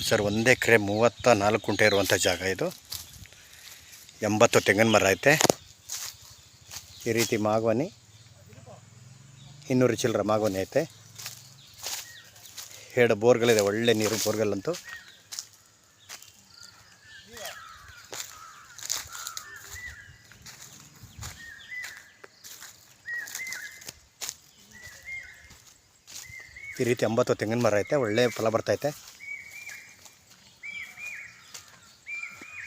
Sir 1 ಎಕರೆ 34 ಗುಂಟೆ ಇರುವಂಥ ಜಾಗ ಇದು. 80 ತೆಂಗಿನ ಮರ ಐತೆ. ಈ ರೀತಿ ಮಾಗವನಿ 200 ಚಿಲ್ಲರೆ ಮಾಗವನಿ ಐತೆ. 2 ಬೋರ್ಗಳಿದೆ, ಒಳ್ಳೆ ನೀರು ಬೋರ್ಗಲ್ಲಂತೂ. ಈ ರೀತಿ 80 ತೆಂಗಿನ ಮರ ಐತೆ, ಒಳ್ಳೆ ಫಲ ಬರ್ತೈತೆ.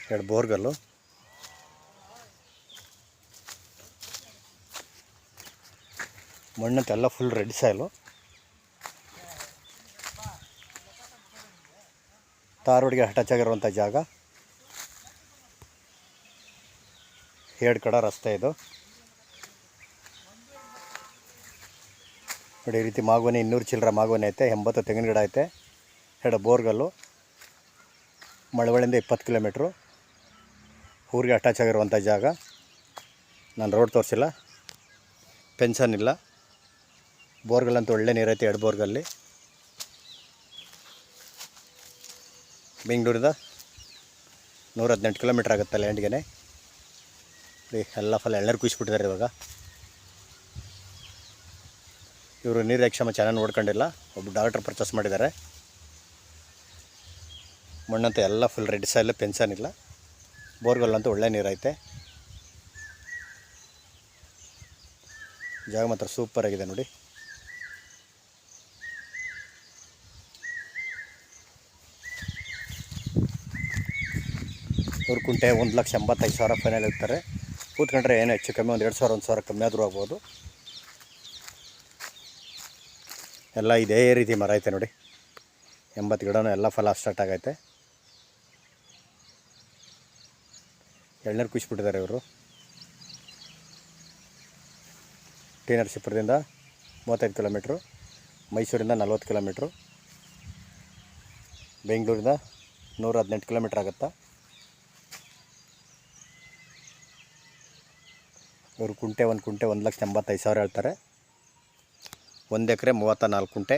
2 ಬೋರ್ಗಲ್ಲು. ಮಣ್ಣಂತೆಲ್ಲ ಫುಲ್ ರೆಡ್ ಸಾಯಿಲು. ತಾರ್ ರೋಡ್ಗೆ ಅಟ್ಯಾಚ್ ಆಗಿರುವಂಥ ಜಾಗ. 2 ಕಡೆ ರಸ್ತೆ ಇದು ನೋಡಿ. ಈ ರೀತಿ ಮಾಗವನಿ 200 ಚಿಲ್ಲರೆ ಮಾಗವನಿ ಐತೆ. 80 ತೆಂಗಿನ ಗಿಡ ಐತೆ. 2 ಬೋರ್ಗಲ್ಲು. ಮಳವಳ್ಳಿಯಿಂದ 20 ಕಿಲೋಮೀಟ್ರು. ಊರಿಗೆ ಅಟ್ಯಾಚ್ ಆಗಿರುವಂಥ ಜಾಗ. ನಾನು ರೋಡ್ ತೋರಿಸಿಲ್ಲ, ಪೆನ್ಷನ್ ಇಲ್ಲ. ಬೋರ್ಗಲ್ಲಂತೂ ಒಳ್ಳೆ ನೀರೈತೆ. 2 ಬೋರ್ಗಲ್ಲಿ. ಬೆಂಗಳೂರಿಂದ 118 ಕಿಲೋಮೀಟ್ರ್ ಆಗುತ್ತೆ ಲ್ಯಾಂಡ್ಗೆ. ಎಲ್ಲ ಫಲ ಎಳ್ಳರು ಕುಯ್ಸ್ಬಿಟ್ಟಿದ್ದಾರೆ ಇವಾಗ. ಇವರು ನೀರು ಕ್ಷಮ ಚೆನ್ನಾಗಿ ನೋಡ್ಕೊಂಡಿಲ್ಲ. ಒಬ್ಬ ಡಾಕ್ಟ್ರ್ ಪರ್ಚೇಸ್ ಮಾಡಿದ್ದಾರೆ. ಮಣ್ಣಂತೂ ಎಲ್ಲ ಫುಲ್ ರೆಡ್ ಸಾಯಿಲ್, ಪೆನ್ಷನ್ ಇಲ್ಲ. ಬೋರ್ಗಲ್ಲಂತೂ ಒಳ್ಳೆ ನೀರೈತೆ. ಜಾಗ ಮಾತ್ರ ಸೂಪರ್ ಆಗಿದೆ ನೋಡಿ. ಇವ್ರ ಕುಂಟೆ 1,85,000 ಫೈನಲ್ ಇರ್ತಾರೆ. ಕೂತ್ಕೊಂಡ್ರೆ ಏನು ಹೆಚ್ಚು ಕಮ್ಮಿ 1,000 1,000 ಕಮ್ಮಿ ಆದರೂ ಆಗ್ಬೋದು. ಎಲ್ಲ ಇದೇ ರೀತಿ ಮರ ಐತೆ ನೋಡಿ. 80 ಗಿಡನೂ ಎಲ್ಲ ಫಲ ಸ್ಟಾರ್ಟ್ ಆಗೈತೆ. ಎಳ್ನೀರು ಕುಯ್ಸ್ಬಿಟ್ಟಿದ್ದಾರೆ ಇವರು. ಟಿ ನರಸೀಪುರದಿಂದ 35 ಕಿಲೋಮೀಟ್ರು, ಮೈಸೂರಿಂದ 40 ಕಿಲೋಮೀಟ್ರು, ಬೆಂಗಳೂರಿಂದ 118 ಕಿಲೋಮೀಟ್ರ್ ಆಗುತ್ತಾ. ಇವರು ಕುಂಟೆ 1 ಕುಂಟೆ 1,85,000 ಹೇಳ್ತಾರೆ. 1 ಎಕರೆ 34 ಗುಂಟೆ.